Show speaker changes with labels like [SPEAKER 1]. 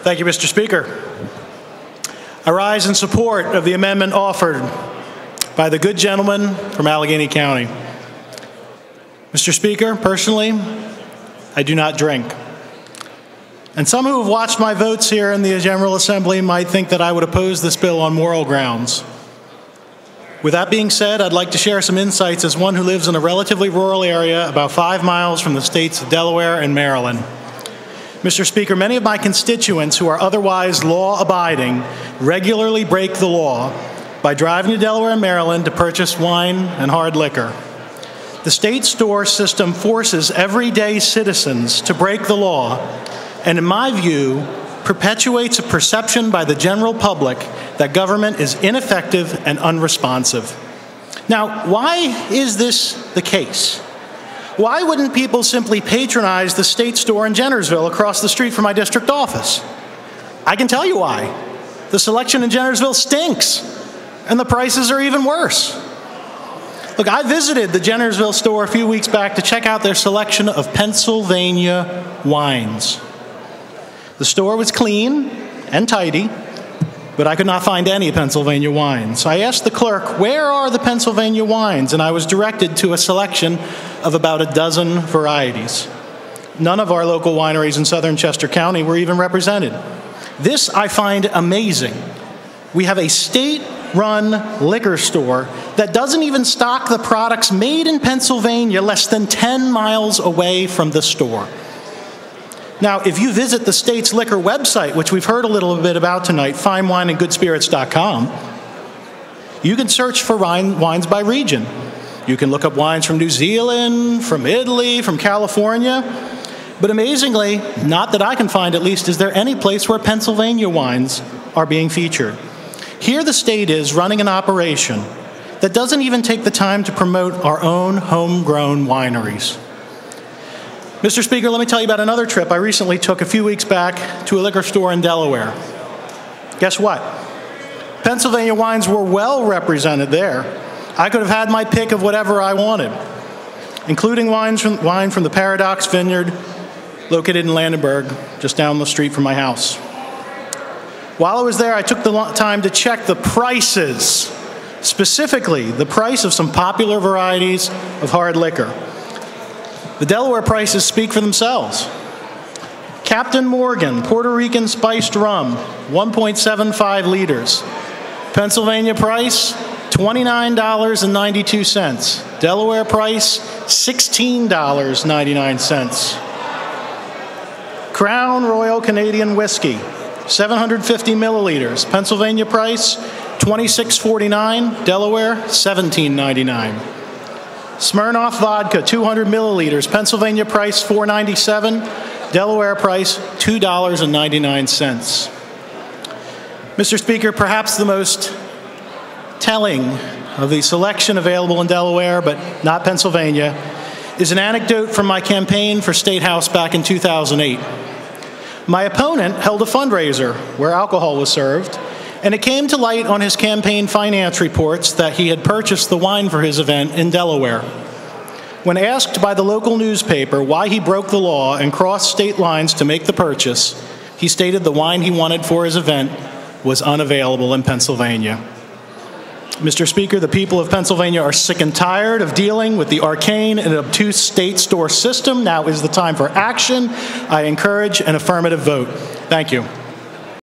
[SPEAKER 1] Thank you, Mr. Speaker. I rise in support of the amendment offered by the good gentleman from Allegheny County. Mr. Speaker, personally, I do not drink. And some who have watched my votes here in the General Assembly might think that I would oppose this bill on moral grounds. With that being said, I'd like to share some insights as one who lives in a relatively rural area about 5 miles from the states of Delaware and Maryland. Mr. Speaker, many of my constituents who are otherwise law-abiding regularly break the law by driving to Delaware and Maryland to purchase wine and hard liquor. The state store system forces everyday citizens to break the law, and in my view, perpetuates a perception by the general public that government is ineffective and unresponsive. Now, why is this the case? Why wouldn't people simply patronize the state store in Jennersville across the street from my district office? I can tell you why. The selection in Jennersville stinks, and the prices are even worse. Look, I visited the Jennersville store a few weeks back to check out their selection of Pennsylvania wines. The store was clean and tidy, but I could not find any Pennsylvania wines. So I asked the clerk, where are the Pennsylvania wines? And I was directed to a selection of about a dozen varieties. None of our local wineries in southern Chester County were even represented. This I find amazing. We have a state-run liquor store that doesn't even stock the products made in Pennsylvania less than 10 miles away from the store. Now, if you visit the state's liquor website, which we've heard a little bit about tonight, finewineandgoodspirits.com, you can search for wines by region. You can look up wines from New Zealand, from Italy, from California. But amazingly, not that I can find at least, is there any place where Pennsylvania wines are being featured. Here the state is running an operation that doesn't even take the time to promote our own homegrown wineries. Mr. Speaker, let me tell you about another trip I recently took a few weeks back to a liquor store in Delaware. Guess what? Pennsylvania wines were well represented there. I could have had my pick of whatever I wanted, including wine from the Paradox Vineyard, located in Landenberg, just down the street from my house. While I was there, I took the time to check the prices, specifically the price of some popular varieties of hard liquor. The Delaware prices speak for themselves. Captain Morgan, Puerto Rican spiced rum, 1.75 liters. Pennsylvania price, $29.92. Delaware price, $16.99. Crown Royal Canadian Whiskey, 750 milliliters. Pennsylvania price, $26.49. Delaware, $17.99. Smirnoff Vodka, 200 milliliters. Pennsylvania price, $4.97. Delaware price, $2.99. Mr. Speaker, perhaps the most telling of the selection available in Delaware, but not Pennsylvania, is an anecdote from my campaign for State House back in 2008. My opponent held a fundraiser where alcohol was served, and it came to light on his campaign finance reports that he had purchased the wine for his event in Delaware. When asked by the local newspaper why he broke the law and crossed state lines to make the purchase, he stated the wine he wanted for his event was unavailable in Pennsylvania. Mr. Speaker, the people of Pennsylvania are sick and tired of dealing with the arcane and obtuse state store system. Now is the time for action. I encourage an affirmative vote. Thank you.